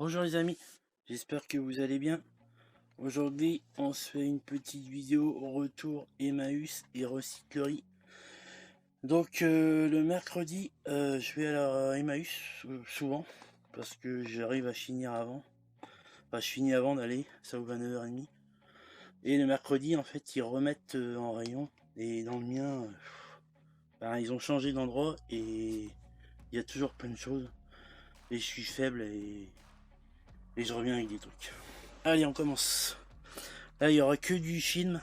Bonjour les amis, j'espère que vous allez bien. Aujourd'hui on se fait une petite vidéo au retour Emmaüs et recyclerie. Donc le mercredi je vais à la Emmaüs souvent parce que j'arrive à finir avant. Enfin je finis avant d'aller, ça ouvre à 9h30. Et le mercredi en fait ils remettent en rayon et dans le mien ils ont changé d'endroit et il y a toujours plein de choses. Et je suis faible et je reviens avec des trucs. Allez on commence. Là, il y aura que du film.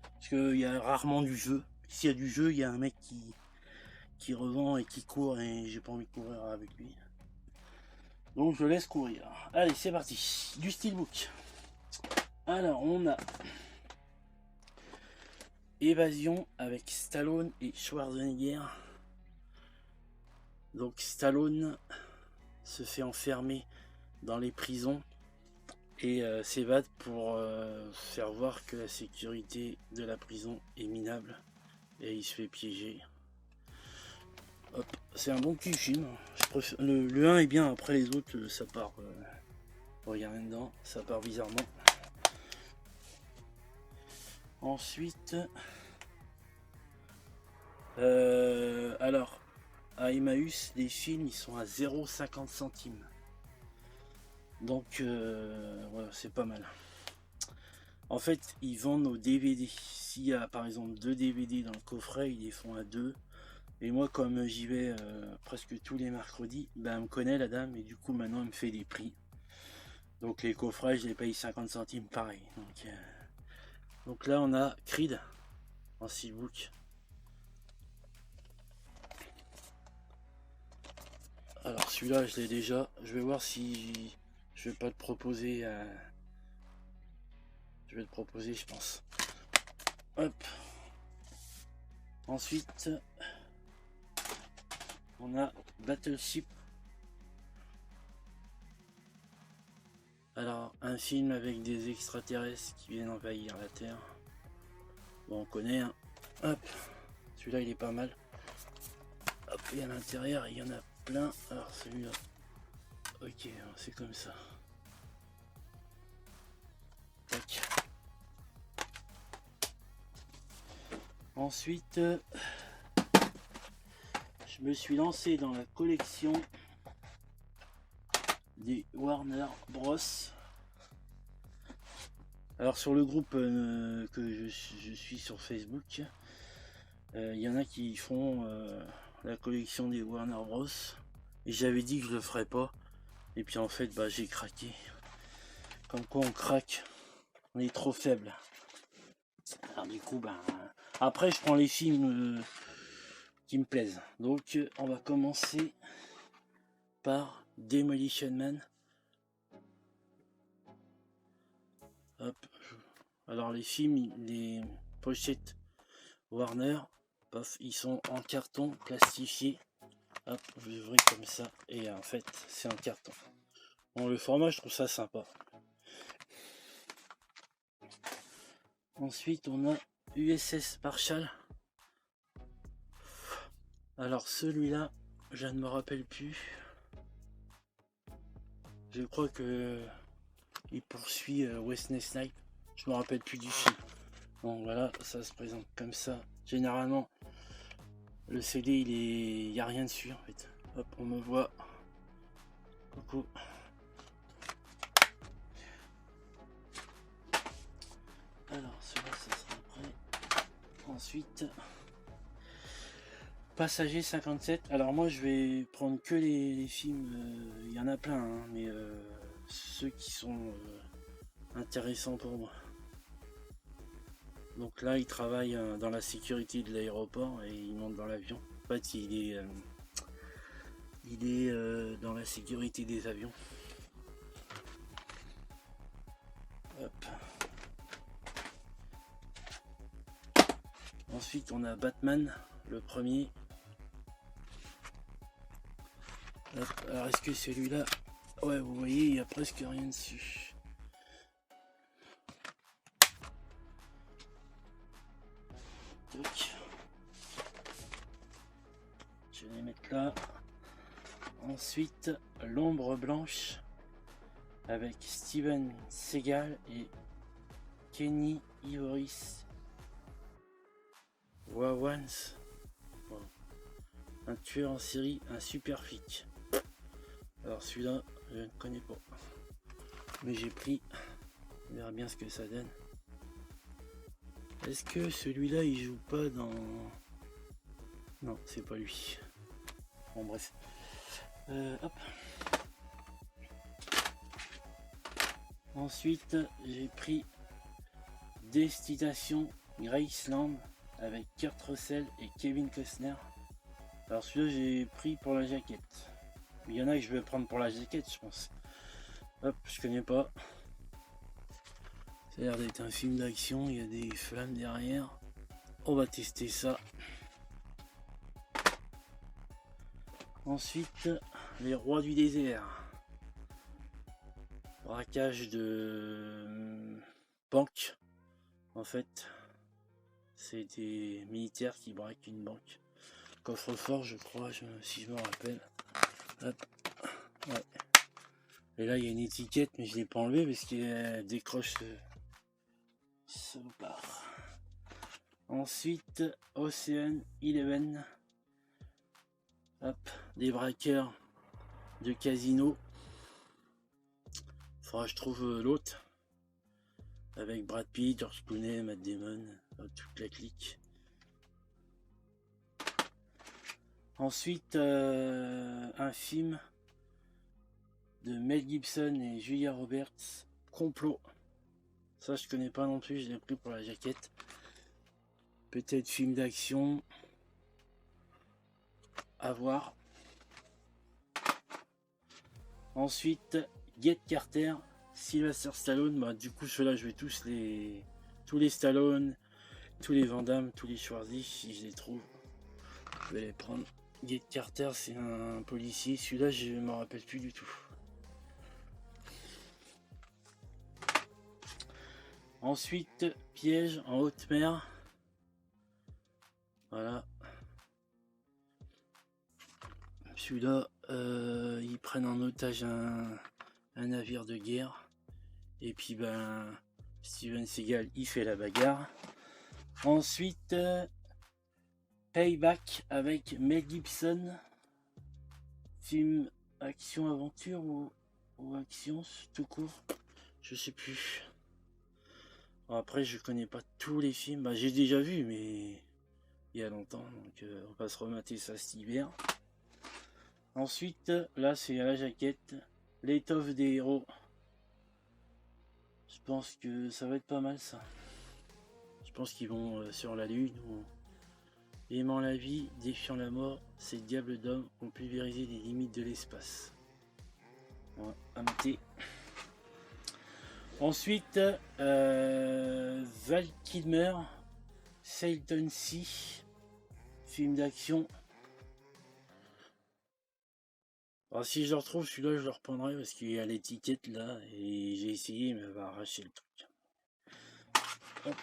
Parce qu'il y a rarement du jeu. S'il y a du jeu, il y a un mec qui revend et qui court. Et j'ai pas envie de courir avec lui. Donc je laisse courir. Allez, c'est parti. Du steelbook. Alors, on a Évasion avec Stallone et Schwarzenegger. Donc Stallone se fait enfermer dans les prisons et s'évade pour faire voir que la sécurité de la prison est minable et il se fait piéger. Hop, c'est un bon petit film. Je préfère... le 1 est bien, après les autres ça part. Il n'y a rien dedans, ça part bizarrement. Ensuite, alors à Emmaüs, les films ils sont à 0,50 centimes. Donc voilà, c'est pas mal. En fait, ils vendent nos DVD. S'il y a par exemple 2 DVD dans le coffret, ils les font à 2. Et moi, comme j'y vais presque tous les mercredis, ben, elle me connaît la dame et du coup maintenant elle me fait des prix. Donc les coffrets, je les paye 50 centimes pareil. Donc là on a Creed en steelbook. Alors celui-là je l'ai déjà. Je vais voir si je vais pas le proposer à... Je vais le proposer je pense. Hop. Ensuite on a Battleship. Alors un film avec des extraterrestres qui viennent envahir la Terre. Bon on connaît hein. Hop. Celui-là il est pas mal. Hop, et à l'intérieur il y en a plein. Alors celui-là. Ok, c'est comme ça. Tac. Ensuite, je me suis lancé dans la collection des Warner Bros. Alors sur le groupe que je suis sur Facebook, il y en a qui font la collection des Warner Bros. Et j'avais dit que je le ferais pas. Et puis en fait, bah, j'ai craqué. Comme quoi on craque, on est trop faible. Alors du coup, bah, après je prends les films qui me plaisent. Donc on va commencer par Demolition Man. Hop. Alors les films, les pochettes Warner, pof, ils sont en carton plastifié. Hop, je l'ouvre comme ça et en fait c'est en carton. Bon, le format je trouve ça sympa. Ensuite on a USS Marshall. Alors celui-là, je ne me rappelle plus. Je crois que il poursuit Wesley Snipes. Je me rappelle plus du film. Bon voilà, ça se présente comme ça. Généralement, le CD il y a rien dessus en fait. Hop, on me voit. Coucou. Alors celui-là, ça sera après. Ensuite, Passager 57. Alors moi, je vais prendre que les films. Il y en a plein, hein, mais ceux qui sont intéressants pour moi. Donc là, il travaille dans la sécurité de l'aéroport et il monte dans l'avion. En fait, il est dans la sécurité des avions. Hop. Ensuite, on a Batman, le premier. Hop. Alors, est-ce que celui-là... Ouais, vous voyez, il n'y a presque rien dessus. Donc, je vais les mettre là. Ensuite, l'ombre blanche. avec Steven Seagal et Kenny Ivoris Wawans. Bon. Un tueur en série, un super flic. Alors celui-là, je ne connais pas. Mais j'ai pris. On verra bien ce que ça donne. Est-ce que celui-là il joue pas dans... Non, c'est pas lui. Bon bref. Hop. Ensuite, j'ai pris Destination Graceland avec Kurt Russell et Kevin Costner. Alors celui-là j'ai pris pour la jaquette. Il y en a que je vais prendre pour la jaquette, je pense. Hop, je connais pas. Ça a l'air d'être un film d'action, il y a des flammes derrière. On va tester ça. Ensuite, les rois du désert. Braquage de banque. En fait, c'est des militaires qui braquent une banque. Coffre-fort, je crois, si je me rappelle. Hop. Ouais. Et là, il y a une étiquette, mais je l'ai pas enlevée parce qu'elle décroche ce part. Ensuite, Ocean 11. Hop, des braqueurs de casino. Faudra que je trouve l'autre. Avec Brad Pitt, George Clooney, Matt Damon, toute la clique. Ensuite, un film de Mel Gibson et Julia Roberts, Complot. Ça, je connais pas non plus, je l'ai pris pour la jaquette. Peut-être film d'action. À voir. Ensuite, Get Carter, Sylvester Stallone. Bah, du coup, ceux-là, je vais tous les Stallone, tous les Van Damme, tous les Schwarzy, si je les trouve. Je vais les prendre. Get Carter, c'est un policier. Celui-là, je me rappelle plus du tout. Ensuite, Piège en haute mer. Voilà. Celui-là, ils prennent en otage un navire de guerre. Et puis, ben, Steven Seagal, il fait la bagarre. Ensuite, Payback avec Mel Gibson. Film action-aventure ou action tout court. Je sais plus. Bon, après, je connais pas tous les films. Bah, j'ai déjà vu, mais il y a longtemps. Donc, on va se remater ça cet hiver. Ensuite, là, c'est à la jaquette. L'étoffe des héros. Je pense que ça va être pas mal, ça. Je pense qu'ils vont sur la lune. Ou... Aimant la vie, défiant la mort, ces diables d'hommes ont pulvérisé les limites de l'espace. On va mater. Ensuite, Val Kilmer, Salton Sea, film d'action. Alors si je le retrouve, celui-là je le reprendrai parce qu'il y a l'étiquette là et j'ai essayé mais elle va arracher le truc. Hop.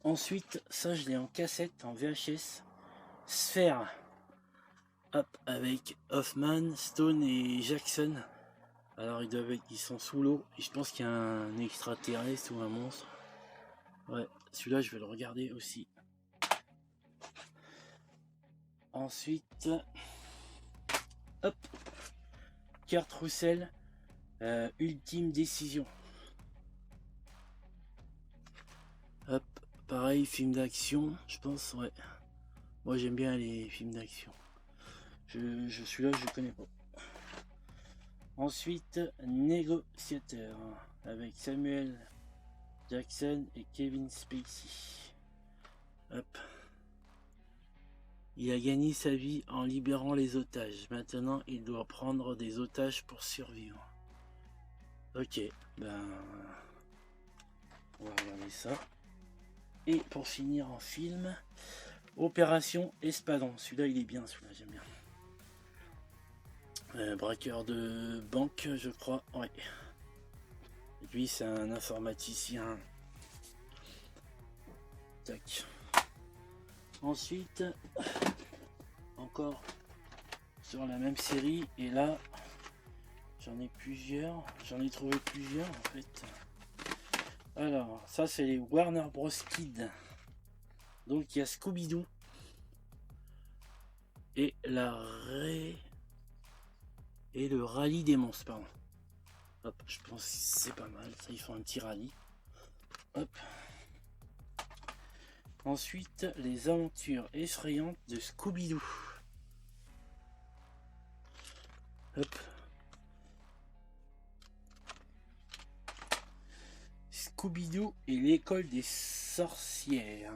Ensuite, ça je l'ai en cassette, en VHS. Sphère. Hop, avec Hoffman, Stone et Jackson. Alors ils sont sous l'eau et je pense qu'il y a un extraterrestre ou un monstre. Ouais, celui-là je vais le regarder aussi. Ensuite, hop, Kurt Russell, Ultime Décision. Hop, pareil, film d'action, je pense, ouais. Moi j'aime bien les films d'action. Je suis là, je connais pas. Ensuite, Négociateur avec Samuel Jackson et Kevin Spacey. Hop. Il a gagné sa vie en libérant les otages. Maintenant, il doit prendre des otages pour survivre. Ok, ben... on va regarder ça. Et pour finir en film, Opération Espadon. Celui-là, il est bien, celui-là, j'aime bien. Braqueur de banque, je crois. Ouais. Lui, c'est un informaticien. Tac. Ensuite, encore sur la même série. Et là, j'en ai plusieurs. J'en ai trouvé plusieurs en fait. Alors, ça c'est les Warner Bros Kids. Donc il y a Scooby-Doo. Et et le rallye des monstres, pardon. Hop, je pense que c'est pas mal. Ça, ils font un petit rallye. Hop. Ensuite, les aventures effrayantes de Scooby-Doo. Hop. Scooby-Doo et l'école des sorcières.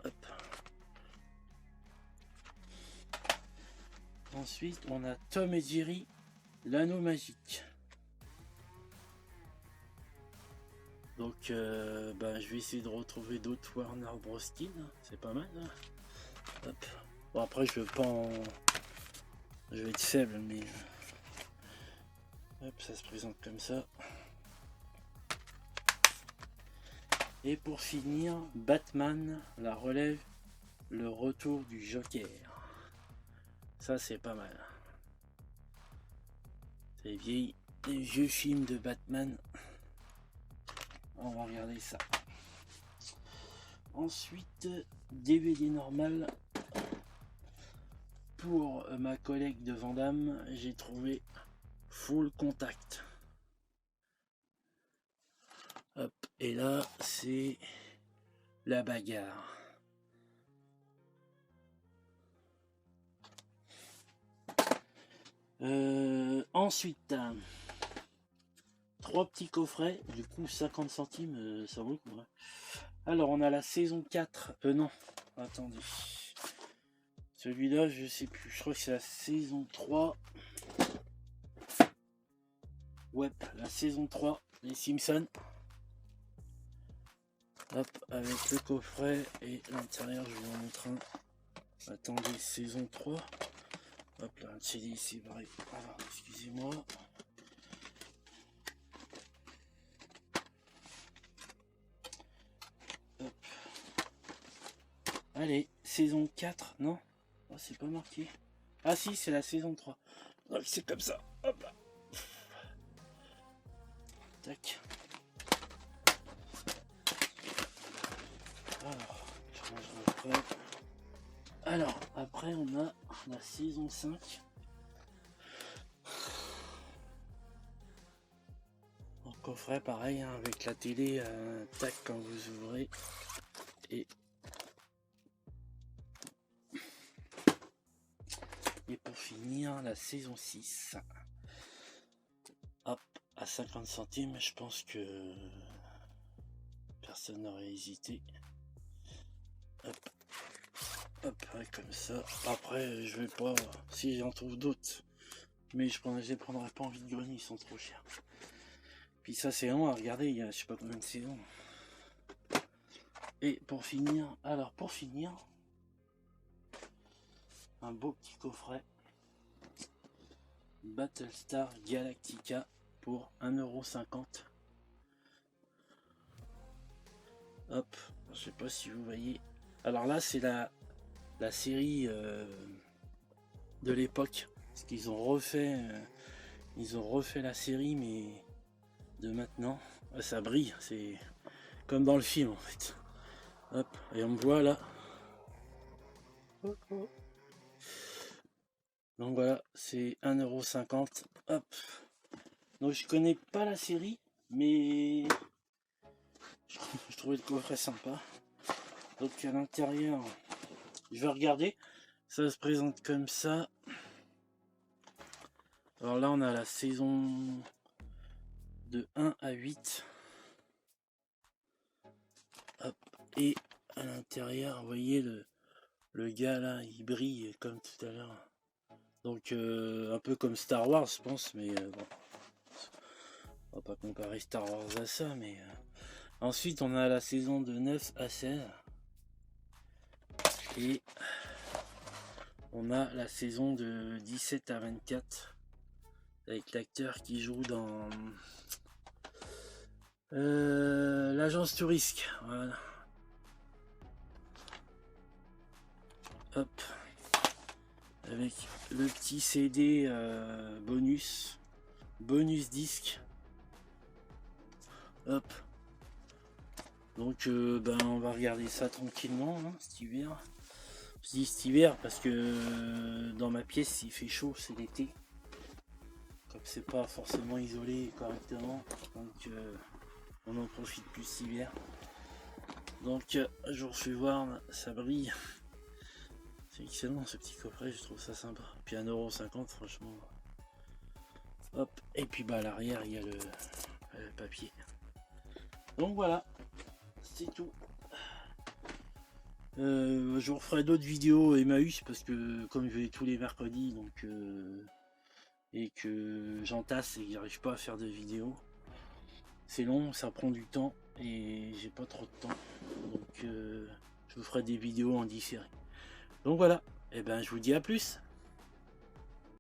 Hop. Ensuite, on a Tom et Jerry, l'anneau magique. Donc, je vais essayer de retrouver d'autres Warner Bros. Kids. C'est pas mal. Hein. Hop. Bon, après, je vais être faible, mais hop, ça se présente comme ça. Et pour finir, Batman, la relève, le retour du Joker. Ça, c'est pas mal. C'est les vieux films de Batman. On va regarder ça. Ensuite, DVD normal. Pour ma collègue de Vendôme, j'ai trouvé Full Contact. Hop, et là, c'est la bagarre. Ensuite, 3 petits coffrets, du coup 50 centimes, ça vaut le coup. Hein. Alors, on a la saison 4. Non, attendez. Celui-là, je sais plus, je crois que c'est la saison 3. Ouais, la saison 3, les Simpsons. Hop, avec le coffret et l'intérieur, je vous en montre un. Attendez, saison 3. Hop là, un CD ici, pareil. Alors, excusez-moi. Hop. Allez, saison 4, non? Oh, c'est pas marqué. Ah si, c'est la saison 3. Donc c'est comme ça. Hop là. Tac. Alors, je rangerai après. Alors, après on a la saison 5. En coffret pareil, hein, avec la télé, tac, quand vous ouvrez. Et pour finir, la saison 6. Hop, à 50 centimes, je pense que personne n'aurait hésité. Hop, hop, ouais, comme ça. Après, je vais pas, si j'en trouve d'autres, mais je les prendrai pas en vide-grenier, ils sont trop chers. Puis ça, c'est long à regarder, il y a je sais pas combien de saisons. Et pour finir, un beau petit coffret Battlestar Galactica pour 1,50 €. Hop, je sais pas si vous voyez. Alors là, c'est la série de l'époque. Parce qu'ils ont refait la série, mais de maintenant. Ça brille, c'est comme dans le film en fait. Hop, et on me voit là. Donc voilà, c'est 1,50 €. Hop. Donc je connais pas la série, mais je trouvais le coffret sympa. Donc à l'intérieur, je vais regarder. Ça se présente comme ça. Alors là, on a la saison de 1 à 8. Hop. Et à l'intérieur, vous voyez le gars là, il brille comme tout à l'heure. Donc un peu comme Star Wars, je pense, mais bon. On va pas comparer Star Wars à ça, mais ensuite on a la saison de 9 à 16. Et on a la saison de 17 à 24 avec l'acteur qui joue dans l'agence Tourisque. Voilà. Hop. avec le petit CD bonus disque. Hop. Donc ben on va regarder ça tranquillement hein, cet hiver. Je dis cet hiver parce que dans ma pièce il fait chaud, c'est l'été. Comme c'est pas forcément isolé correctement, donc on en profite plus cet hiver. Donc je vous refais voir, ça brille. C'est excellent ce petit coffret, je trouve ça sympa. Puis 1,50 € franchement. Hop, et puis bah à l'arrière il y a le papier. Donc voilà, c'est tout. Je vous referai d'autres vidéos Emmaüs parce que comme je vais tous les mercredis donc et que j'entasse et que j'arrive pas à faire de vidéos, c'est long, ça prend du temps et j'ai pas trop de temps, donc je vous ferai des vidéos en différé. Donc voilà, et ben je vous dis à plus.